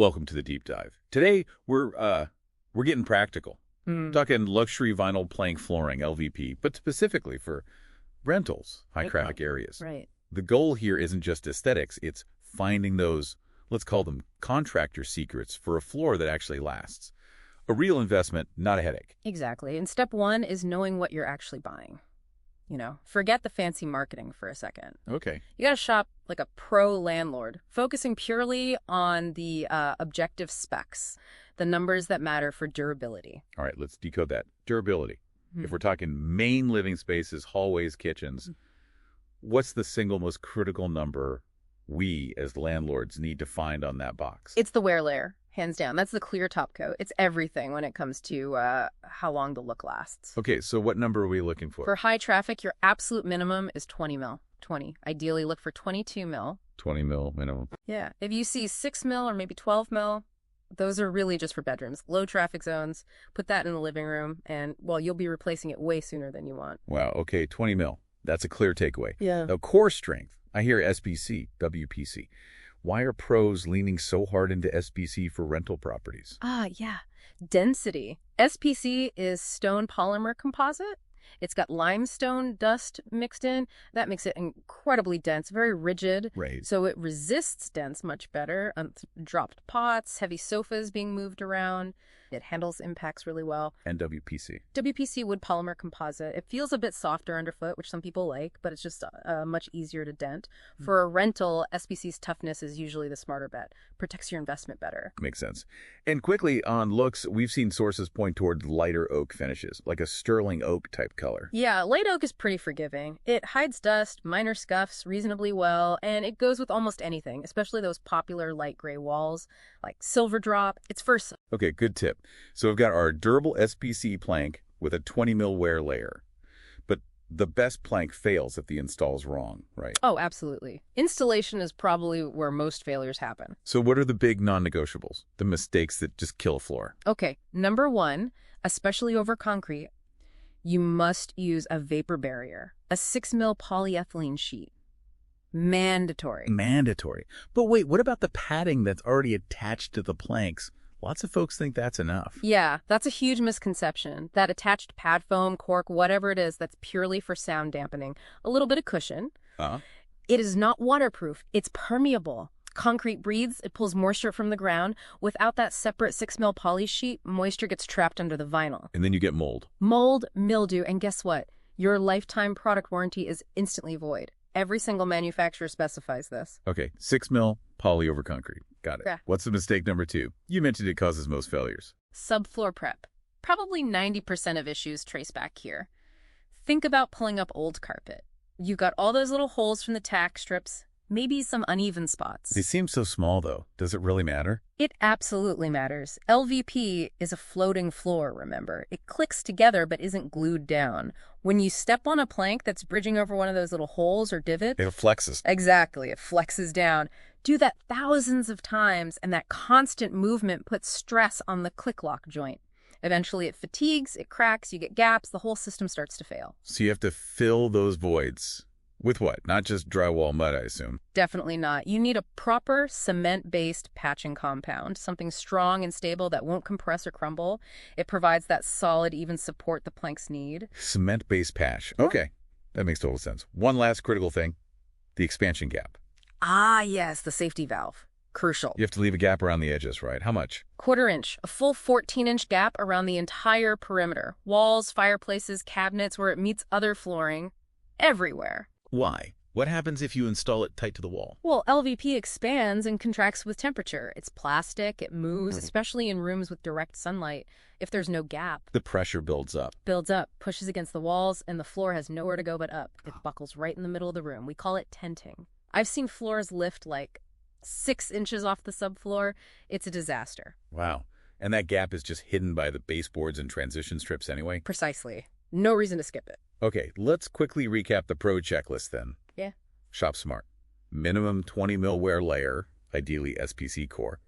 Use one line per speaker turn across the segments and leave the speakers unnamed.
Welcome to the deep dive. Today we're getting practical. Talking luxury vinyl plank flooring, LVP, but specifically for rentals, high traffic areas.
Right.
The goal here isn't just aesthetics, it's finding those, let's call them contractor secrets for a floor that actually lasts. A real investment, not a headache.
Exactly. And step one is knowing what you're actually buying. Forget the fancy marketing for a second.
Okay.
You got to shop like a pro landlord, focusing purely on the objective specs, the numbers that matter for durability.
All right, let's decode that. Durability. If we're talking main living spaces, hallways, kitchens, what's the single most critical number we as landlords need to find on that box?
It's the wear layer, hands down. That's the clear top coat. It's everything when it comes to how long the look lasts.
Okay, so what number are we looking for?
For high traffic, your absolute minimum is 20 mil. 20. Ideally, look for 22 mil.
20 mil minimum.
Yeah. If you see 6 mil or maybe 12 mil, those are really just for bedrooms. Low traffic zones, put that in the living room, and, well, you'll be replacing it way sooner than you want.
Wow, okay, 20 mil. That's a clear takeaway.
Yeah.
Now, core strength. I hear SPC, WPC. Why are pros leaning so hard into SPC for rental properties?
Yeah. Density. SPC is stone polymer composite. It's got limestone dust mixed in. That makes it incredibly dense, very rigid.
Right.
So it resists dents much better. Dropped pots, heavy sofas being moved around. It handles impacts really well.
And WPC.
WPC wood polymer composite. It feels a bit softer underfoot, which some people like, but it's just much easier to dent. For a rental, SPC's toughness is usually the smarter bet. Protects your investment better.
Makes sense. And quickly on looks, we've seen sources point toward lighter oak finishes, like a sterling oak type color.
Yeah, light oak is pretty forgiving. It hides dust, minor scuffs reasonably well, and it goes with almost anything, especially those popular light gray walls, like silver drop. It's versatile.
Okay, good tip. So we've got our durable SPC plank with a 20 mil wear layer. But the best plank fails if the install's wrong, right?
Oh, absolutely. Installation is probably where most failures happen.
So what are the big non-negotiables, the mistakes that just kill a floor?
Okay, number one, especially over concrete, you must use a vapor barrier, a 6 mil polyethylene sheet. Mandatory.
Mandatory. But wait, what about the padding that's already attached to the planks? Lots of folks think that's enough.
Yeah, that's a huge misconception. That attached pad foam, cork, whatever it is, that's purely for sound dampening. A little bit of cushion. It is not waterproof. It's permeable. Concrete breathes. It pulls moisture from the ground. Without that separate 6 mil poly sheet, moisture gets trapped under the vinyl.
And then you get mold.
Mold, mildew, and guess what? Your lifetime product warranty is instantly void. Every single manufacturer specifies this.
Okay, 6 mil poly over concrete. Got it.
Yeah.
What's the mistake number 2? You mentioned it causes most failures.
Subfloor prep. Probably 90% of issues trace back here. Think about pulling up old carpet. You've got all those little holes from the tack strips, maybe some uneven spots.
They seem so small, though. Does it really matter?
It absolutely matters. LVP is a floating floor, remember. It clicks together but isn't glued down. When you step on a plank that's bridging over one of those little holes or divots...
It flexes.
Exactly. It flexes down. Do that thousands of times, and that constant movement puts stress on the click-lock joint. Eventually it fatigues, it cracks, you get gaps, the whole system starts to fail.
So you have to fill those voids. With what? Not just drywall mud, I assume.
Definitely not. You need a proper cement-based patching compound, something strong and stable that won't compress or crumble. It provides that solid, even support the planks need.
Cement-based patch. Okay, that makes total sense. One last critical thing, the expansion gap.
Ah, yes, the safety valve. Crucial.
You have to leave a gap around the edges, right? How much?
1/4 inch, a full 14-inch gap around the entire perimeter. Walls, fireplaces, cabinets, where it meets other flooring, everywhere.
Why? What happens if you install it tight to the wall?
Well, LVP expands and contracts with temperature. It's plastic, it moves, especially in rooms with direct sunlight. If there's no gap,
The pressure builds up.
pushes against the walls, and the floor has nowhere to go but up. It buckles right in the middle of the room. We call it tenting. I've seen floors lift like 6 inches off the subfloor. It's a disaster.
Wow. And that gap is just hidden by the baseboards and transition strips anyway?
Precisely. No reason to skip it.
Okay, let's quickly recap the pro checklist then.
Yeah.
Shop smart. Minimum 20 mil wear layer, ideally SPC core.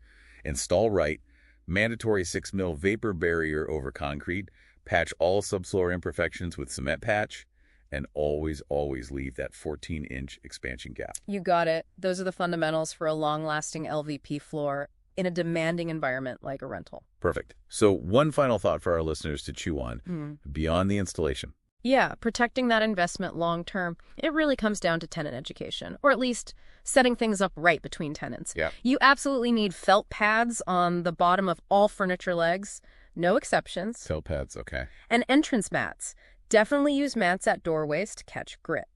Install right. Mandatory 6 mil vapor barrier over concrete. Patch all subfloor imperfections with cement patch. And always, always leave that 14-inch expansion gap.
You got it. Those are the fundamentals for a long-lasting LVP floor. in a demanding environment like a rental.
Perfect. So one final thought for our listeners to chew on beyond the installation.
Yeah, protecting that investment long term, it really comes down to tenant education, or at least setting things up right between tenants.
Yeah.
You absolutely need felt pads on the bottom of all furniture legs, no exceptions.
Felt pads, okay.
And entrance mats. Definitely use mats at doorways to catch grit.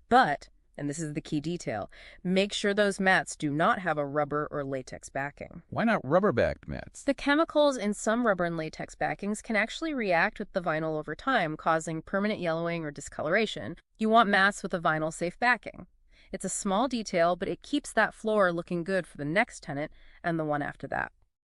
But, and this is the key detail, make sure those mats do not have a rubber or latex backing.
Why not rubber-backed mats?
The chemicals in some rubber and latex backings can actually react with the vinyl over time, causing permanent yellowing or discoloration. You want mats with a vinyl-safe backing. It's a small detail, but it keeps that floor looking good for the next tenant and the one after that.